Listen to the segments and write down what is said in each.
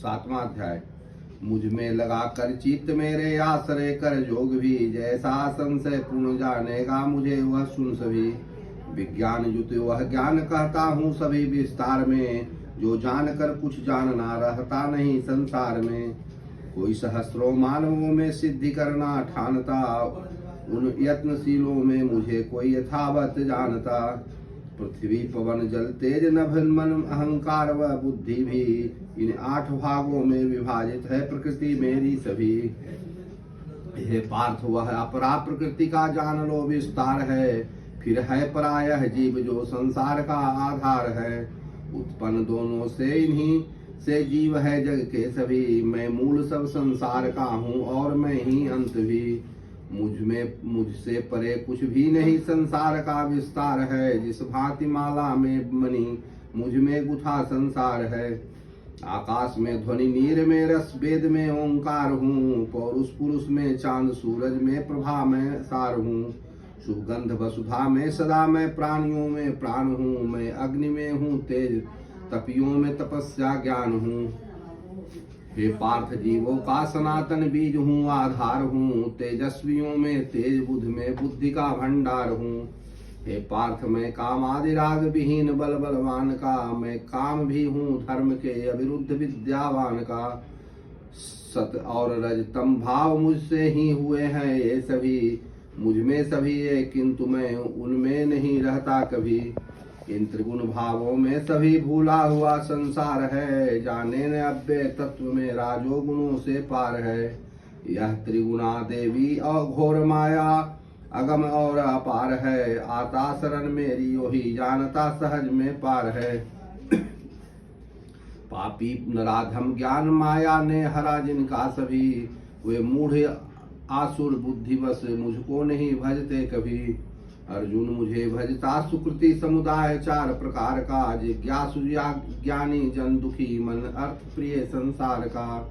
सातवां अध्याय। मुझ में लगा कर चित्त मेरे आश्रय कर जोग भी, जैसा संशय पूर्ण जानेगा मुझे वह सुन सभी। विज्ञान युत वह ज्ञान कहता हूँ सभी विस्तार में, जो जान कर कुछ जानना रहता नहीं संसार में। कोई सहस्रों मानवों में सिद्धि करना ठानता, उन यत्नशीलों में मुझे कोई यथावत जानता। पृथ्वी पवन जल तेज नभ मन अहंकार व बुद्धि भी, इन 8 भागों में विभाजित है प्रकृति मेरी सभी। हे पार्थ वह अपरा प्रकृति का जान लो विस्तार है, फिर है परायः जीव जो संसार का आधार है। उत्पन्न दोनों से इन्हीं से जीव है जग के सभी, मैं मूल सब संसार का हूँ और मैं ही अंत भी। मुझसे परे कुछ भी नहीं संसार का विस्तार है, जिस भांति माला में मणि मुझ में गुथा संसार है। आकाश में ध्वनि नीर में रस वेद में ओंकार हूँ, पौरुष पुरुष में चांद सूरज में प्रभा में सार हूँ। सुगंध वसुधा में सदा मैं प्राणियों में प्राण हूँ, मैं अग्नि में हूँ तेज तपियों में तपस्या ज्ञान हूँ। हे पार्थ जीवों का सनातन बीज हूँ आधार हूँ, तेजस्वियों में तेज बुद्ध में बुद्धि का भंडार हूँ। हे पार्थ मैं काम आदि राग विहीन बल बलवान का, मैं काम भी हूँ धर्म के अविरुद्ध विद्यावान का। सत और रजतम भाव मुझसे ही हुए हैं ये सभी, मुझ में सभी है किंतु मैं उनमें नहीं रहता कभी। इन त्रिगुण भावों में सभी भूला हुआ संसार है, जाने न अव्यय तत्व में राजो गुणों से पार है। यह त्रिगुणा देवी और घोर माया अगम और अपार है, आता शरण मेरी वही जानता सहज में पार है। पापी नराधम ज्ञान माया ने हरा जिनका सभी, वे मूढ़ आसुर बुद्धिवश मुझको नहीं भजते कभी। अर्जुन मुझे भजता सुकृति समुदाय 4 प्रकार का, जिज्ञासु ज्ञानी जन दुखी मन अर्थ प्रिय संसार का।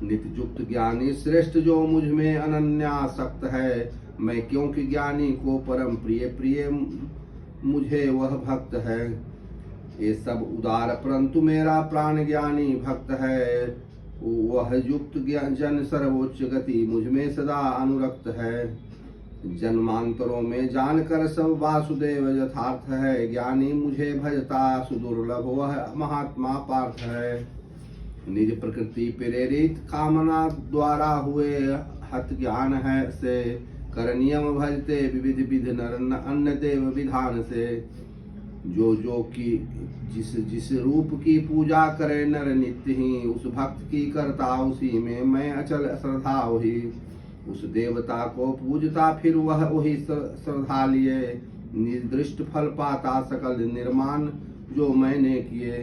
नित्य युक्त ज्ञानी श्रेष्ठ जो मुझ में अनन्यासक्त है, मैं क्योंकि ज्ञानी को परम प्रिय प्रिय मुझे वह भक्त है। ये सब उदार परंतु मेरा प्राण ज्ञानी भक्त है, वह युक्त जन सर्वोच्च गति मुझ में सदा अनुरक्त है। जन्मांतरों में जानकर सब वासुदेव यथार्थ है, ज्ञानी मुझे भजता सुदुर्लभ वह महात्मा पार्थ है। निज प्रकृति प्रेरित कामना द्वारा हुए हत ज्ञान है से, कर नियम भजते विविध विध नर अन्य देव विधान से। जो की जिस रूप की पूजा करे नर नित्य ही, उस भक्त की करता उसी में मैं अचल श्रद्धा वही। उस देवता को पूजता फिर वह वही श्रद्धा लिए, निर्दिष्ट फल पाता सकल निर्माण जो मैंने किए।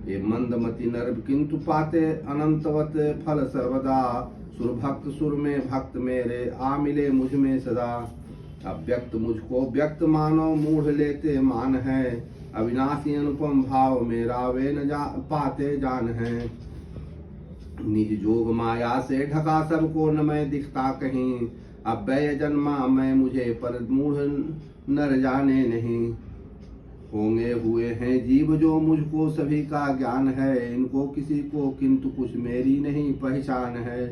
ये मंदमति नर किंतु पाते अनंतवत फल सर्वदा, सुर भक्त सुर में भक्त मेरे आ मिले मुझ में सदा। अव्यक्त मुझको व्यक्त मानो मूढ़ लेते मान है, अविनाशी अनुपम भाव मेरा वे न पाते जान है। निज जोग माया से ढका सबको न मैं दिखता कहीं, अव्यय जन्मा मैं मुझे पर मूढ़ नर जाने नहीं। होंगे हुए हैं जीव जो मुझको सभी का ज्ञान है, इनको किसी को किंतु कुछ मेरी नहीं पहचान है।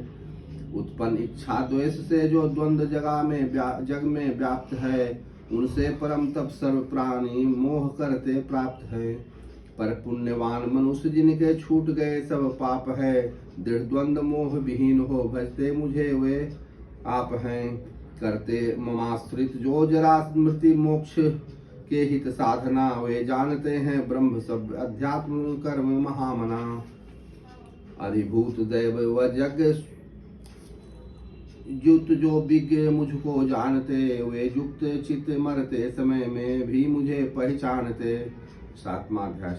उत्पन्न इच्छा द्वेष से जो द्वंद्व जग में व्याप्त है, उनसे परम तप सर्व प्राणी मोह करते प्राप्त है। पर पुण्यवान मनुष्य जिनके छूट गए सब पाप है, दृढ़ द्वंद्व मोह विहीन हो भजते मुझे वे आप हैं। करते ममाश्रित जो जरा स्मृति मोक्ष के हित साधना, वे जानते हैं ब्रह्म सब अध्यात्म कर्म महामना। अधिभूत दैव व जग युक्त जो विज्ञ मुझको जानते, वे युक्त चित्त मरते समय में भी मुझे पहचानते। 7वां अध्याय।